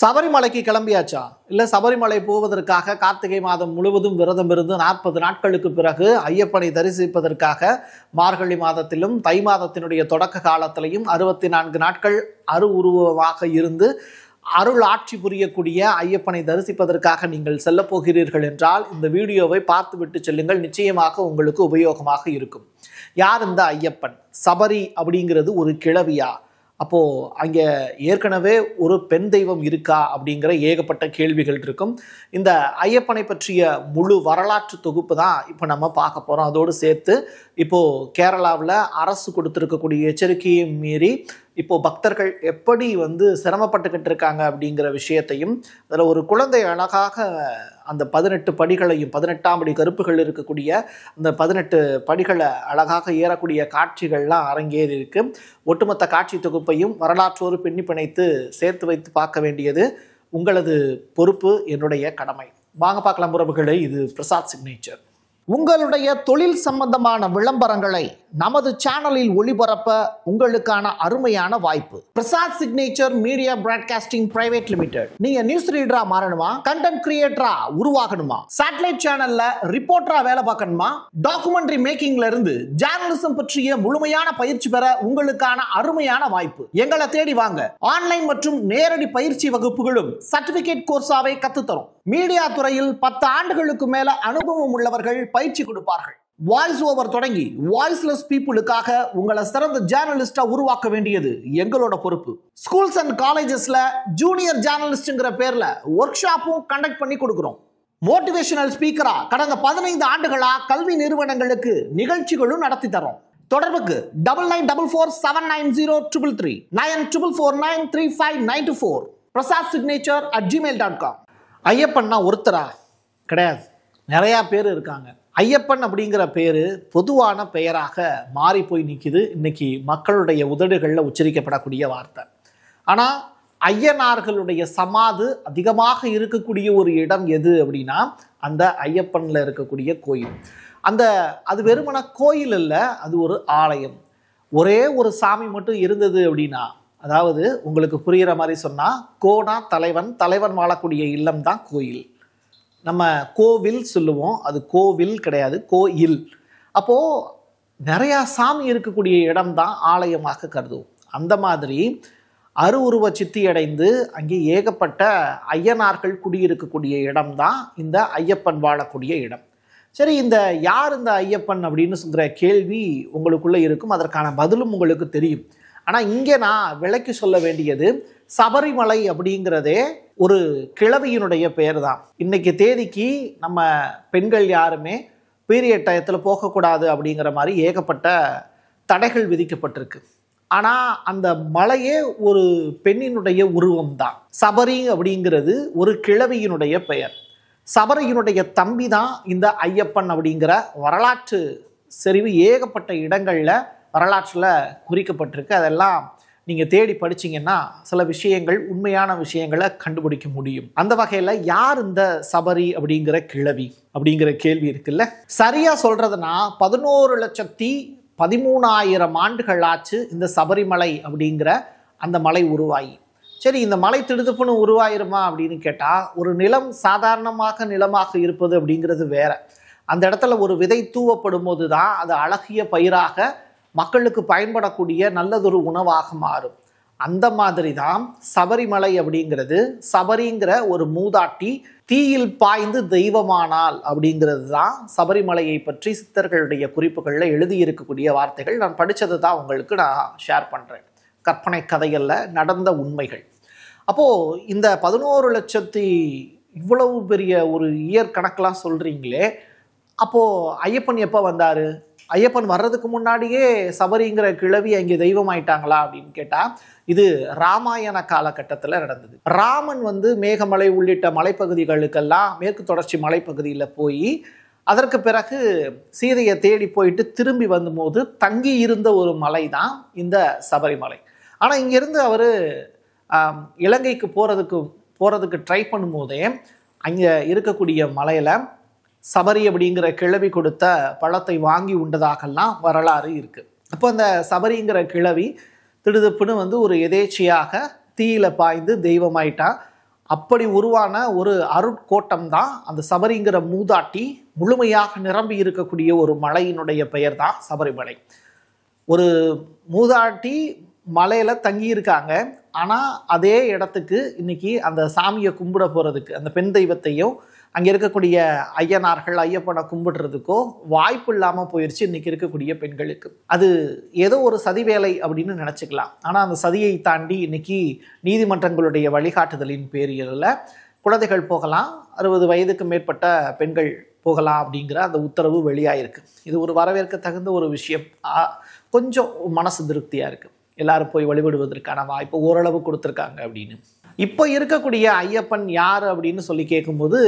சபரிமலைக்கு கிளம்பியாச்சா? இல்லை சபரிமலை போவதற்காக கார்த்திகை மாதம் முழுவதும் விரதம் இருந்து 40 நாட்களுக்கு பிறகு ஐயப்பனை தரிசிப்பதற்காக மார்கழி மாதத்திலும் தை மாதத்தினுடைய தொடக்க காலத்திலையும் 64 நாட்கள் உருவமாக இருந்து அருள் ஆட்சி புரியக்கூடிய ஐயப்பனை தரிசிப்பதற்காக நீங்கள் செல்ல போகிறீர்கள் என்றால் இந்த வீடியோவை பார்த்துவிட்டு செல்லுங்கள். நிச்சயமாக உங்களுக்கு உபயோகமாக இருக்கும். யார் இந்த ஐயப்பன்? சபரி அப்படிங்கிறது ஒரு கிழவியா? அப்போ அங்கே ஏற்கனவே ஒரு பெண் தெய்வம் இருக்கா அப்படிங்கிற ஏகப்பட்ட கேள்விகள் இருக்கும். இந்த ஐயப்பனை பற்றிய முழு வரலாற்று தொகுப்பு தான் இப்போ நம்ம பார்க்க போகிறோம். அதோடு சேர்த்து இப்போது கேரளாவில் அரசு கொடுத்துருக்கக்கூடிய எச்சரிக்கையை மீறி இப்போது பக்தர்கள் எப்படி சிரமப்பட்டுக்கிட்டு இருக்காங்க அப்படிங்கிற விஷயத்தையும், அதில் ஒரு குழந்தை அழகாக அந்த 18 படிகளையும் 18ஆம் படி கருப்புகள் இருக்கக்கூடிய அந்த 18 படிகளை அழகாக ஏறக்கூடிய காட்சிகள்லாம் அரங்கேறி இருக்கு. ஒட்டுமொத்த காட்சி தொகுப்பையும் வரலாற்றோடு பின்னி பிணைத்து சேர்த்து வைத்து பார்க்க வேண்டியது உங்களது பொறுப்பு, என்னுடைய கடமை. வாங்க பார்க்கலாம் உறவுகளே. இது பிரசாத் சிக்னேச்சர். உங்களுடைய தொழில் சம்பந்தமான விளம்பரங்களை நமது சேனலில் ஒளிபரப்ப உங்களுக்கான அருமையான வாய்ப்பு. Prasad signature media broadcasting private limited. நீங்க நியூஸ் ரீடரா மாறணுமா? கண்டென்ட் கிரியேட்டரா உருவாகணுமா? சேட்டலைட் சேனல்ல ரிப்போர்ட்டரா வேலை பார்க்கணுமா? டாக்குமெண்ட்ரி மேக்கிங்ல இருந்து ஜேர்னலிசம் பற்றிய முழுமையான பயிற்சி பெற உங்களுக்கான அருமையான வாய்ப்பு. எங்களை தேடி வாங்க. ஆன்லைன் மற்றும் நேரடி பயிற்சி வகுப்புகளும் சர்டிபிகேட் கோர்ஸாவை கத்துத்தரும். மீடியா துறையில் 10 ஆண்டுகளுக்கு மேல அனுபவம் உள்ளவர்கள் பயிற்சி கொடுப்பார்கள். வாய்ஸ் ஓவர் தொடங்கி வாய்ஸ்லெஸ் பீப்புளுக்காக உங்களை சிறந்த ஜேர்னலிஸ்டா உருவாக்க வேண்டியது எங்களோட பொறுப்பு. ஸ்கூல்ஸ் அண்ட் காலேஜஸ்ல ஜூனியர் ஜேர்னலிஸ்ட்ங்கிற பேர்ல ஒர்க் ஷாப்பும் கண்டக்ட் பண்ணி கொடுக்கிறோம். மோட்டிவேஷனல் ஸ்பீக்கரா கடந்த 15 ஆண்டுகளா கல்வி நிறுவனங்களுக்கு நிகழ்ச்சிகளும் நடத்தி தரோம். தொடர்புக்கு 9944790333 94493594 prasadsignature@gmail.com. ஐயப்பன்னா ஒருத்தரா? கிடையாது, நிறையா பேர் இருக்காங்க. ஐயப்பன் அப்படிங்கிற பேர் பொதுவான பெயராக மாறி போய் நிற்கிது. இன்னைக்கு மக்களுடைய உதடுகளில் உச்சரிக்கப்படக்கூடிய வார்த்தை. ஆனால் ஐயனார்களுடைய சமாது அதிகமாக இருக்கக்கூடிய ஒரு இடம் எது அப்படின்னா அந்த ஐயப்பனில் இருக்கக்கூடிய கோயில். அது வெறுமன கோயில் இல்லை, அது ஒரு ஆலயம். ஒரே ஒரு சாமி மட்டும் இருந்தது அப்படின்னா, அதாவது உங்களுக்கு புரிகிற மாதிரி சொன்னால், கோனா தலைவன், தலைவன் வாழக்கூடிய இல்லம் தான் கோயில். நம்ம கோவில் சொல்லுவோம், அது கோவில் கிடையாது, கோயில். அப்போது நிறையா சாமி இருக்கக்கூடிய இடம் தான் ஆலயமாக கருதுவோம். அந்த மாதிரி அருவுருவ சித்தி அடைந்து அங்கே ஏகப்பட்ட ஐயனார்கள் குடியிருக்கக்கூடிய இடம் தான் இந்த ஐயப்பன் வாழக்கூடிய இடம். சரி, யார் இந்த ஐயப்பன் அப்படின்னு சொல்கிற கேள்வி உங்களுக்குள்ளே இருக்கும். அதற்கான பதிலும் உங்களுக்கு தெரியும். ஆனால் இங்கே நான் விளக்கி சொல்ல வேண்டியது, சபரிமலை அப்படிங்கிறதே ஒரு கிழவியினுடைய பெயர் தான். இன்றைக்கி தேதிக்கு நம்ம பெண்கள் யாருமே பீரியட் டயத்தில் போகக்கூடாது அப்படிங்கிற மாதிரி ஏகப்பட்ட தடைகள் விதிக்கப்பட்டிருக்கு. ஆனால் அந்த மலையே ஒரு பெண்ணினுடைய உருவம் தான். சபரி அப்படிங்கிறது ஒரு கிழவியினுடைய பெயர். சபரியினுடைய தம்பி தான் இந்த ஐயப்பன் அப்படிங்கிற வரலாற்று செறிவு ஏகப்பட்ட இடங்களில் வரலாற்றில் குறிக்கப்பட்டிருக்கு. அதெல்லாம் நீங்கள் தேடி படிச்சிங்கன்னா சில விஷயங்கள், உண்மையான விஷயங்களை கண்டுபிடிக்க முடியும். அந்த வகையில் யார் இந்த சபரி அப்படிங்கிற கிழவி அப்படிங்கிற கேள்வி இருக்குல்ல. சரியாக சொல்கிறதுனா 11,13,000 ஆண்டுகள் ஆச்சு இந்த சபரிமலை அப்படிங்கிற அந்த மலை உருவாகி. சரி, இந்த மலை திடுதுப்புன்னு உருவாயிருமா அப்படின்னு கேட்டால், ஒரு நிலம் சாதாரணமாக நிலமாக இருப்பது அப்படிங்கிறது வேற. அந்த இடத்துல ஒரு விதை தூவப்படும் போது தான் அது அழகிய பயிராக மக்களுக்கு பயன்படக்கூடிய நல்லதொரு உணவாக மாறும். அந்த மாதிரி தான் சபரிமலை அப்படிங்கிறது. சபரிங்கிற ஒரு மூதாட்டி தீயில் பாய்ந்து தெய்வமானால் அப்படிங்கிறது தான் சபரிமலையை பற்றி சித்தர்களுடைய குறிப்புகளில் எழுதியிருக்கக்கூடிய வார்த்தைகள். நான் படித்தது தான் உங்களுக்கு நான் ஷேர் பண்ணுறேன். கற்பனை கதைகளில் நடந்த உண்மைகள். அப்போது இந்த 11 லட்சத்தி இவ்வளவு பெரிய ஒரு இயர் கணக்கெலாம் சொல்கிறீங்களே, அப்போது ஐயப்பன் எப்போ வந்தார்? ஐயப்பன் வர்றதுக்கு முன்னாடியே சபரிங்கிற கிழவி அங்கே தெய்வமாயிட்டாங்களா அப்படின்னு கேட்டால், இது ராமாயண காலகட்டத்தில் நடந்தது. ராமன் மேகமலை உள்ளிட்ட மலைப்பகுதிகளுக்கெல்லாம் மேற்கு தொடர்ச்சி மலைப்பகுதியில் போய் அதற்கு பிறகு சீதையை தேடி போயிட்டு திரும்பி வந்தபோது தங்கி இருந்த ஒரு மலை தான் இந்த சபரிமலை. ஆனால் இங்கேருந்து அவர் இலங்கைக்கு போகிறதுக்கு ட்ரை பண்ணும்போதே அங்கே இருக்கக்கூடிய மலையில் சபரி அப்படிங்கிற கிழவி கொடுத்த பழத்தை வாங்கி உண்டதாகலாம் வரலாறு இருக்குது. அப்போ அந்த சபரிங்கிற கிழவி திடுதுப்புன்னு ஒரு எதேச்சியாக தீயில பாய்ந்து தெய்வமாயிட்டா. அப்படி உருவான ஒரு அருட்கோட்டம் தான் அந்த சபரிங்கிற மூதாட்டி முழுமையாக நிரம்பி இருக்கக்கூடிய ஒரு மலையினுடைய பெயர் தான் சபரிமலை. ஒரு மூதாட்டி மலையில தங்கி இருக்காங்க. ஆனால் அதே இடத்துக்கு இன்னைக்கு அந்த சாமியை கும்பிட போகிறதுக்கு, அந்த பெண் தெய்வத்தையும் அங்கே இருக்கக்கூடிய ஐயனார்கள் ஐயப்பனை கும்பிடுறதுக்கோ வாய்ப்பு இல்லாமல் போயிடுச்சு இன்னைக்கு இருக்கக்கூடிய பெண்களுக்கு. அது ஏதோ ஒரு சதி வேலை அப்படின்னு நினச்சிக்கலாம். ஆனால் அந்த சதியை தாண்டி இன்னைக்கு நீதிமன்றங்களுடைய வழிகாட்டுதலின் பேரில் குழந்தைகள் போகலாம், 60 வயதுக்கு மேற்பட்ட பெண்கள் போகலாம் அப்படிங்கிற அந்த உத்தரவு வெளியாயிருக்கு. இது ஒரு வரவேற்க தகுந்த ஒரு விஷயம். கொஞ்சம் மனசு திருப்தியாக இருக்குது. எல்லாரும் போய் வழிபடுவதற்கான வாய்ப்பு ஓரளவு கொடுத்துருக்காங்க அப்படின்னு. இப்போ இருக்கக்கூடிய ஐயப்பன் யார் அப்படின்னு சொல்லி கேட்கும்போது,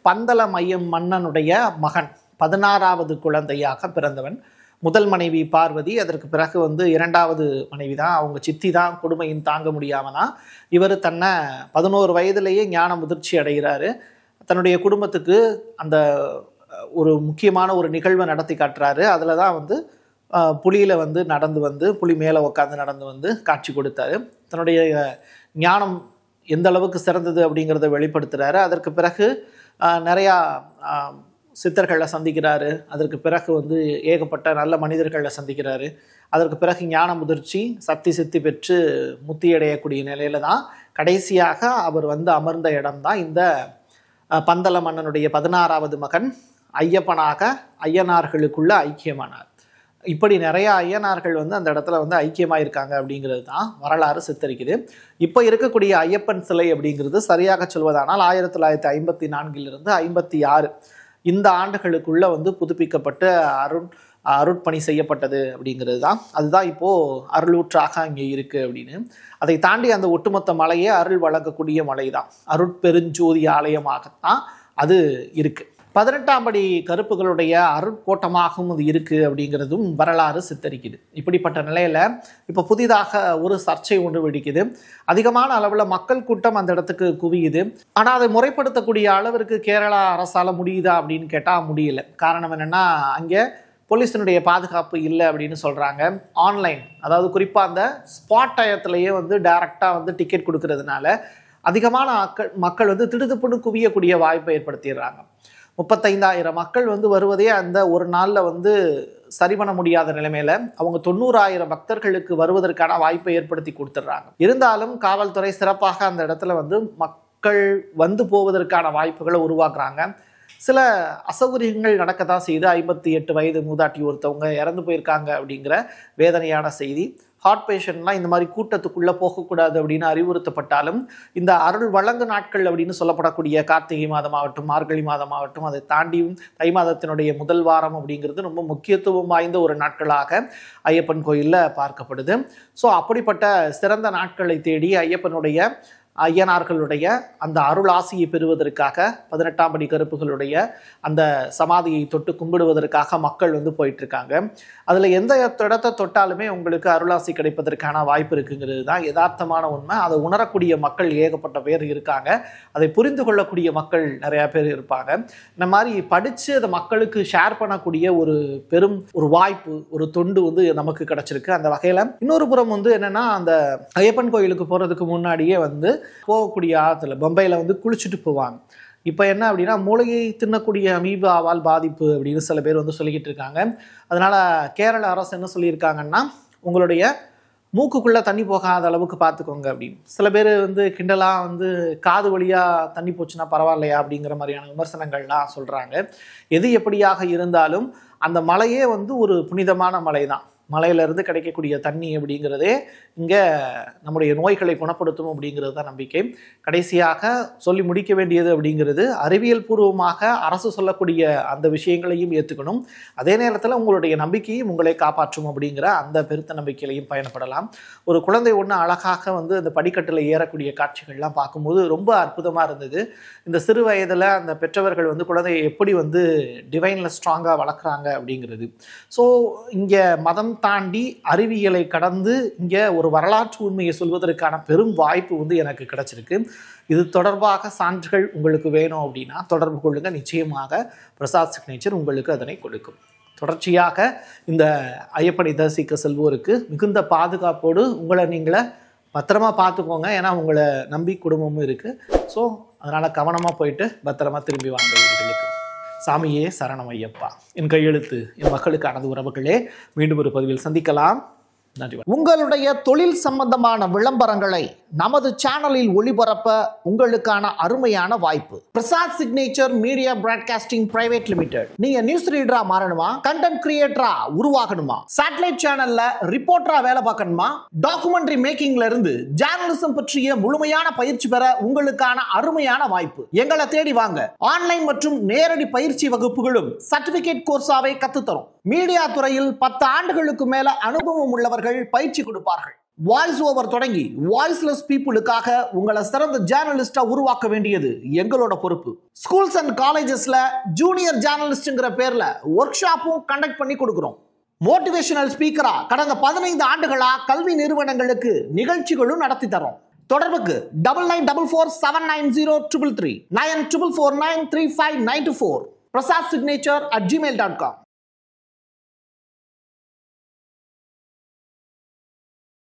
பந்தல மையம் மன்னனுடைய மகன், 16வது குழந்தையாக பிறந்தவன். முதல் மனைவி பார்வதி, அதற்கு பிறகு இரண்டாவது மனைவி தான், அவங்க சித்தி தான் கொடுமையும் தாங்க முடியாம தான் இவர் தன்னை 11 வயதிலேயே ஞான முதிர்ச்சி அடைகிறாரு. தன்னுடைய குடும்பத்துக்கு அந்த ஒரு முக்கியமான ஒரு நிகழ்வை நடத்தி காட்டுறாரு. அதில் தான் புலியில் நடந்து புலி மேலே உட்காந்து நடந்து காட்சி கொடுத்தாரு. தன்னுடைய ஞானம் எந்த அளவுக்கு சிறந்தது அப்படிங்கிறத வெளிப்படுத்துகிறாரு. அதற்கு பிறகு நிறையா சித்தர்களை சந்திக்கிறாரு. அதற்கு பிறகு ஏகப்பட்ட நல்ல மனிதர்களை சந்திக்கிறாரு. அதற்கு பிறகு ஞான முதிர்ச்சி சக்தி சித்தி பெற்று முத்தியடையக்கூடிய நிலையில தான் கடைசியாக அவர் அமர்ந்த இடம்தான் இந்த பந்தல மன்னனுடைய 16வது மகன் ஐயப்பனாக ஐயனார்களுக்குள்ள ஐக்கியமானார். இப்படி நிறைய ஐயனார்கள் அந்த இடத்துல ஐக்கியமாக இருக்காங்க அப்படிங்கிறது தான் வரலாறு சித்தரிக்குது. இப்போ இருக்கக்கூடிய ஐயப்பன் சிலை அப்படிங்கிறது சரியாக சொல்வதானால் 1954 56 இந்த ஆண்டுகளுக்குள்ள புதுப்பிக்கப்பட்டு அருட்பணி செய்யப்பட்டது அப்படிங்கிறது தான். அதுதான் இப்போ அருளூற்றாக அங்கே இருக்கு அப்படின்னு. அதை தாண்டி அந்த ஒட்டுமொத்த மலையே அருள் வழங்கக்கூடிய மலை தான், அருட்பெருஞ்சோதி ஆலயமாகத்தான் அது இருக்கு. 18ஆம் படி கருப்புகளுடைய அருட்கோட்டமாகவும் அது இருக்குது அப்படிங்கிறதும் வரலாறு சித்தரிக்குது. இப்படிப்பட்ட நிலையில் இப்போ புதிதாக ஒரு சர்ச்சை ஒன்று வெடிக்குது. அதிகமான அளவில் மக்கள் கூட்டம் அந்த இடத்துக்கு குவியுது. ஆனால் அதை முறைப்படுத்தக்கூடிய அளவிற்கு கேரளா அரசால் முடியுதா அப்படின்னு கேட்டால் முடியல. காரணம் என்னென்னா, அங்கே போலீஸினுடைய பாதுகாப்பு இல்லை அப்படின்னு சொல்கிறாங்க. ஆன்லைன், அதாவது குறிப்பாக அந்த ஸ்பாட் டயத்துலேயே டைரெக்டாக டிக்கெட் கொடுக்கறதுனால அதிகமான மக்கள் திடுதுப்புன்னு குவியக்கூடிய வாய்ப்பை ஏற்படுத்திடுறாங்க. 35,000 மக்கள் வருவதே அந்த ஒரு நாளில் சரி பண்ண முடியாத நிலைமையில அவங்க 90,000 பக்தர்களுக்கு வருவதற்கான வாய்ப்பை ஏற்படுத்தி கொடுத்துட்றாங்க. இருந்தாலும் காவல்துறை சிறப்பாக அந்த இடத்துல மக்கள் போவதற்கான வாய்ப்புகளை உருவாக்குறாங்க. சில அசௌகரியங்கள் நடக்க தான் செய்து 58 வயது மூதாட்டி ஒருத்தவங்க இறந்து போயிருக்காங்க அப்படிங்கிற வேதனையான செய்தி. ஹார்ட் பேஷண்ட்லாம் இந்த மாதிரி கூட்டத்துக்குள்ளே போகக்கூடாது அப்படின்னு அறிவுறுத்தப்பட்டாலும், இந்த அருள் வழங்கு நாட்கள் அப்படின்னு சொல்லப்படக்கூடிய கார்த்திகை மாதமாகட்டும், மார்கழி மாதமாகட்டும், அதை தாண்டியும் தை மாதத்தினுடைய முதல் வாரம் அப்படிங்கிறது ரொம்ப முக்கியத்துவம் வாய்ந்த ஒரு நாட்களாக ஐயப்பன் கோயிலில் பார்க்கப்படுது. ஸோ அப்படிப்பட்ட சிறந்த நாட்களை தேடி ஐயனார்களுடைய அந்த அருள் ஆசியை பெறுவதற்காக 18ஆம் படி கருப்புகளுடைய அந்த சமாதியை தொட்டு கும்பிடுவதற்காக மக்கள் போயிட்டு இருக்காங்க. அதில் எந்த இடத்தை தொட்டாலுமே உங்களுக்கு அருளாசி கிடைப்பதற்கான வாய்ப்பு இருக்குங்கிறது தான் யதார்த்தமான உண்மை. அதை உணரக்கூடிய மக்கள் ஏகப்பட்ட பேர் இருக்காங்க. அதை புரிந்து கொள்ளக்கூடிய மக்கள் நிறையா பேர் இருப்பாங்க. இந்த மாதிரி படித்து அதை மக்களுக்கு ஷேர் பண்ணக்கூடிய ஒரு பெரும் ஒரு வாய்ப்பு, ஒரு தொண்டு நமக்கு கிடைச்சிருக்கு. அந்த வகையில் இன்னொரு புறம் என்னென்னா, அந்த ஐயப்பன் கோயிலுக்கு போகிறதுக்கு முன்னாடியே போகக்கூடிய ஆற்றுல பம்பையில் குளிச்சுட்டு போவாங்க. இப்போ என்ன அப்படின்னா, மூளையை தின்னக்கூடிய அமீபாவால் பாதிப்பு அப்படின்னு சில பேர் சொல்லிக்கிட்டு இருக்காங்க. அதனால கேரள அரசு என்ன சொல்லியிருக்காங்கன்னா, உங்களுடைய மூக்குக்குள்ளே தண்ணி போகாத அளவுக்கு பார்த்துக்கோங்க அப்படின்னு. சில பேர் கிண்டலாக காது வழியாக தண்ணி போச்சுன்னா பரவாயில்லையா அப்படிங்கிற மாதிரியான விமர்சனங்கள்லாம் சொல்கிறாங்க. எது எப்படியாக இருந்தாலும் அந்த மலையே ஒரு புனிதமான மலை தான். மலையிலிருந்து கிடைக்கக்கூடிய தண்ணி அப்படிங்கிறதே இங்கே நம்முடைய நோய்களை குணப்படுத்தும் அப்படிங்கிறது தான் நம்பிக்கை. கடைசியாக சொல்லி முடிக்க வேண்டியது அப்படிங்கிறது, அறிவியல் பூர்வமாக அரசு சொல்லக்கூடிய அந்த விஷயங்களையும் ஏற்றுக்கணும். அதே நேரத்தில் உங்களுடைய நம்பிக்கையும் உங்களை காப்பாற்றும் அப்படிங்கிற அந்த பெருத்த நம்பிக்கையிலையும் பயணப்படலாம். ஒரு குழந்தை ஒன்று அழகாக அந்த படிக்கட்டில் ஏறக்கூடிய காட்சிகள்லாம் பார்க்கும்போது ரொம்ப அற்புதமாக இருந்தது. இந்த சிறு வயதில் அந்த பெற்றவர்கள் குழந்தையை எப்படி டிவைனில் ஸ்ட்ராங்காக வளர்க்குறாங்க அப்படிங்கிறது. ஸோ இங்கே மதம் தாண்டி அறிவியலை கடந்து இங்கே ஒரு வரலாற்று உண்மையை சொல்வதற்கான பெரும் வாய்ப்பு எனக்கு கிடைச்சிருக்கு. இது தொடர்பாக சான்றுகள் உங்களுக்கு வேணும் அப்படின்னா தொடர்பு கொள்ளுங்க. நிச்சயமாக பிரசாத் சிக்னேச்சர் உங்களுக்கு அதனை கொடுக்கும். தொடர்ச்சியாக இந்த ஐயப்பனை தரிசிக்க செல்வோருக்கு மிகுந்த பாதுகாப்போடு உங்களை நீங்களே பத்திரமா பார்த்துக்கோங்க. ஏன்னா உங்களை நம்பி குடும்பமும் இருக்குது. ஸோ அதனால் கவனமாக போயிட்டு பத்திரமா திரும்பி வாங்க வீடுகளுக்கு. சாமியே சரணம் ஐயப்பா. என் கையெழுத்து என் மக்களுக்கானது. உறவுகளே, மீண்டும் ஒரு பதிவில் சந்திக்கலாம். நன்றி. உங்களுடைய தொழில் சம்பந்தமான விளம்பரங்களை நமது சேனலில் ஒளிபரப்ப உங்களுக்கான அருமையான வாய்ப்பு. Prasad signature media broadcasting private limited. நீங்க நியூஸ் ரீடரா மாறணுமா, கண்டென்ட் கிரியேட்டரா உருவாகணுமா, சேட்டலைட் சேனல்ல ரிப்போர்ட்டரா வேலை பார்க்கணுமா, டாக்குமெண்ட்ரி மேக்கிங்ல இருந்து ஜேர்னலிசம் பற்றிய முழுமையான பயிற்சி பெற உங்களுக்கான அருமையான வாய்ப்பு. எங்களை தேடி வாங்க. ஆன்லைன் மற்றும் நேரடி பயிற்சி வகுப்புகளும் சர்டிபிகேட் கோர்ஸாவே கத்துத்தரும். மீடியா துறையில் 10 ஆண்டுகளுக்கு மேல அனுபவம் உள்ளவர்கள் பயிற்சி கொடுப்பார்கள். வாய்ஸ் ஓவர் தொடங்கி வாய்ஸ்லெஸ் பீப்புளுக்காக உங்களை சிறந்த ஜேர்னலிஸ்டா உருவாக்க வேண்டியது எங்களோட பொறுப்பு. ஸ்கூல்ஸ் அண்ட் காலேஜஸ்ல ஜூனியர் ஜேர்னலிஸ்ட்ங்கிற பேர்ல ஒர்க் ஷாப்பும் கண்டக்ட் பண்ணி கொடுக்கிறோம். மோட்டிவேஷனல் ஸ்பீக்கரா கடந்த 15 ஆண்டுகளா கல்வி நிறுவனங்களுக்கு நிகழ்ச்சிகளும் நடத்தி தரோம். தொடர்புக்கு 9944790333 94493594 prasad signature@gmail.com.